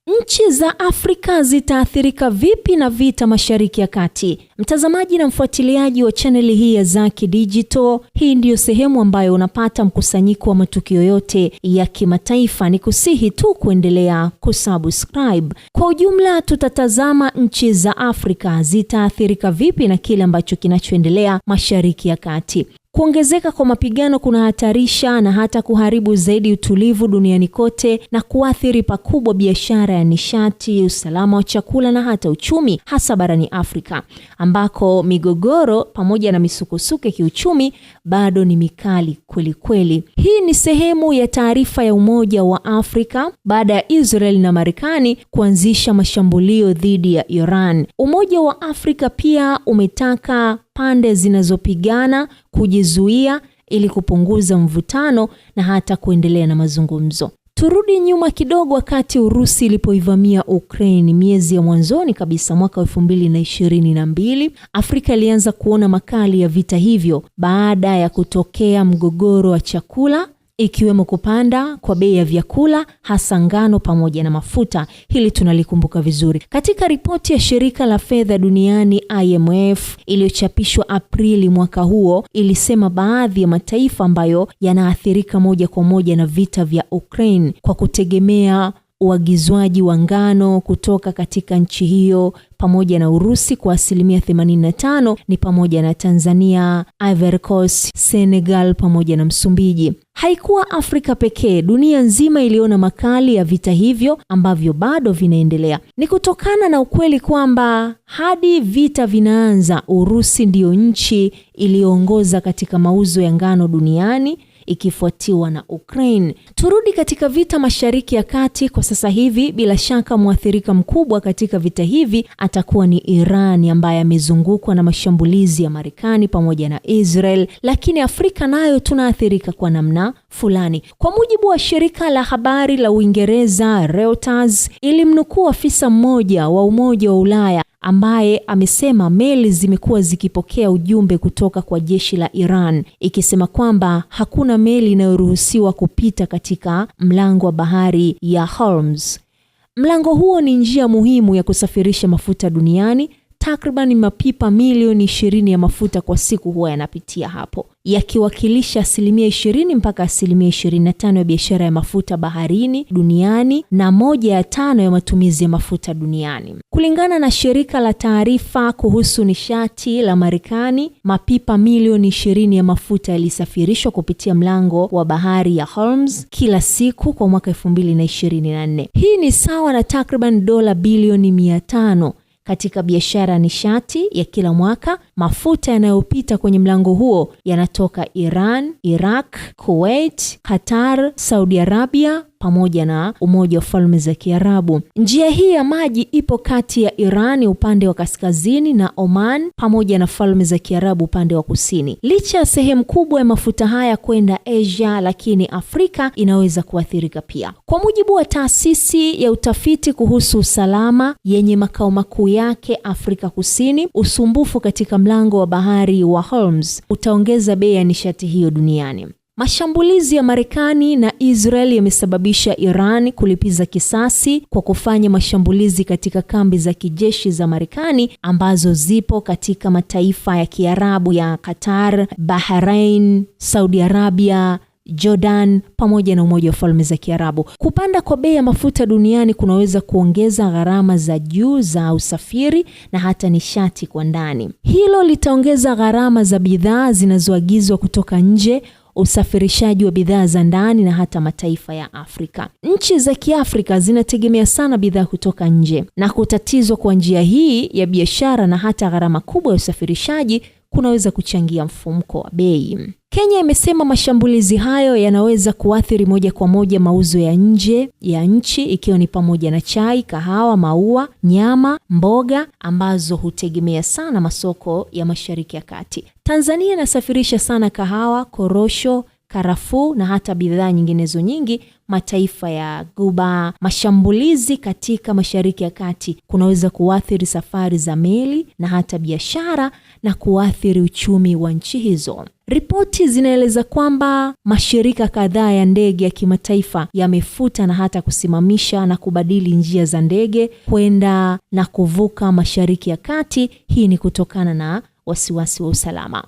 Nchi za Afrika zitaathirika vipi na vita Mashariki ya Kati? Mtazamaji na mfuatiliaji wa chaneli hii ya Zaki Digital, hii ndiyo sehemu ambayo unapata mkusanyiko wa matukio yote ya kimataifa. Ni kusihi tu kuendelea kusubscribe. Kwa ujumla tutatazama nchi za Afrika zitaathirika vipi na kile ambacho kinachoendelea Mashariki ya Kati. Kuongezeka kwa mapigano kunahatarisha na hata kuharibu zaidi utulivu duniani kote na kuathiri pakubwa biashara ya nishati, usalama wa chakula na hata uchumi, hasa barani Afrika ambako migogoro pamoja na misukosuko ya kiuchumi bado ni mikali kweli kweli. Hii ni sehemu ya taarifa ya Umoja wa Afrika baada ya Israel na Marekani kuanzisha mashambulio dhidi ya Iran. Umoja wa Afrika pia umetaka pande zinazopigana kujizuia ili kupunguza mvutano na hata kuendelea na mazungumzo. Turudi nyuma kidogo, wakati Urusi ilipoivamia Ukraine miezi ya mwanzoni kabisa mwaka 2022, Afrika ilianza kuona makali ya vita hivyo baada ya kutokea mgogoro wa chakula, ikiwemo kupanda kwa bei ya vyakula hasa ngano pamoja na mafuta. Hili tunalikumbuka vizuri. Katika ripoti ya shirika la fedha duniani IMF iliyochapishwa Aprili mwaka huo, ilisema baadhi ya mataifa ambayo yanaathirika moja kwa moja na vita vya Ukraine kwa kutegemea uagizwaji wa ngano kutoka katika nchi hiyo pamoja na Urusi kwa 85% ni pamoja na Tanzania, Ivory Coast, Senegal pamoja na Msumbiji. Haikuwa Afrika pekee, dunia nzima iliona makali ya vita hivyo ambavyo bado vinaendelea. Ni kutokana na ukweli kwamba hadi vita vinaanza, Urusi ndiyo nchi iliyoongoza katika mauzo ya ngano duniani, ikifuatiwa na Ukraine. Turudi katika vita Mashariki ya Kati kwa sasa hivi. Bila shaka mwathirika mkubwa katika vita hivi atakuwa ni Iran, ambaye amezungukwa na mashambulizi ya Marekani pamoja na Israel, lakini Afrika nayo tunaathirika kwa namna fulani. Kwa mujibu wa shirika la habari la Uingereza Reuters, ilimnukuu afisa mmoja wa Umoja wa Ulaya ambaye amesema meli zimekuwa zikipokea ujumbe kutoka kwa jeshi la Iran ikisema kwamba hakuna meli inayoruhusiwa kupita katika mlango wa bahari ya Hormuz. Mlango huo ni njia muhimu ya kusafirisha mafuta duniani. Takriban mapipa milioni 20 ya mafuta kwa siku huwa yanapitia hapo, yakiwakilisha 20 mpaka 25% ya biashara ya mafuta baharini duniani na 1/5 ya matumizi ya mafuta duniani. Kulingana na shirika la taarifa kuhusu nishati la Marekani, mapipa milioni 20 ya mafuta yalisafirishwa kupitia mlango wa bahari ya Hormuz kila siku kwa mwaka 2024. Hii ni sawa na takriban dola bilioni 500 katika biashara ya nishati ya kila mwaka. Mafuta yanayopita kwenye mlango huo yanatoka Iran, Iraq, Kuwait, Qatar, Saudi Arabia pamoja na Umoja wa Falme za Kiarabu. Njia hii ya maji ipo kati ya Iran upande wa kaskazini na Oman pamoja na Falme za Kiarabu upande wa kusini. Licha ya sehemu kubwa ya mafuta haya kwenda Asia, lakini Afrika inaweza kuathirika pia. Kwa mujibu wa taasisi ya utafiti kuhusu usalama yenye makao makuu yake Afrika Kusini, usumbufu katika mlango wa bahari wa Hormuz utaongeza bei ya nishati hiyo duniani. Mashambulizi ya Marekani na Israel yamesababisha Iran kulipiza kisasi kwa kufanya mashambulizi katika kambi za kijeshi za Marekani ambazo zipo katika mataifa ya Kiarabu ya Qatar, Bahrain, Saudi Arabia, Jordan pamoja na Umoja wa Falme za Kiarabu. Kupanda kwa bei ya mafuta duniani kunaweza kuongeza gharama za juu za usafiri na hata nishati kwa ndani. Hilo litaongeza gharama za bidhaa zinazoagizwa kutoka nje, usafirishaji wa bidhaa za ndani na hata mataifa ya Afrika. Nchi za Kiafrika zinategemea sana bidhaa kutoka nje, na kutatizwa kwa njia hii ya biashara na hata gharama kubwa ya usafirishaji kunaweza kuchangia mfumuko wa bei. Kenya imesema mashambulizi hayo yanaweza kuathiri moja kwa moja mauzo ya nje ya nchi, ikiwa ni pamoja na chai, kahawa, maua, nyama, mboga ambazo hutegemea sana masoko ya Mashariki ya Kati. Tanzania inasafirisha sana kahawa, korosho, karafuu na hata bidhaa nyinginezo nyingi mataifa ya Ghuba. Mashambulizi katika Mashariki ya Kati kunaweza kuathiri safari za meli na hata biashara na kuathiri uchumi wa nchi hizo. Ripoti zinaeleza kwamba mashirika kadhaa ya ndege ya kimataifa yamefuta na hata kusimamisha na kubadili njia za ndege kwenda na kuvuka Mashariki ya Kati. Hii ni kutokana na wasiwasi wa usalama.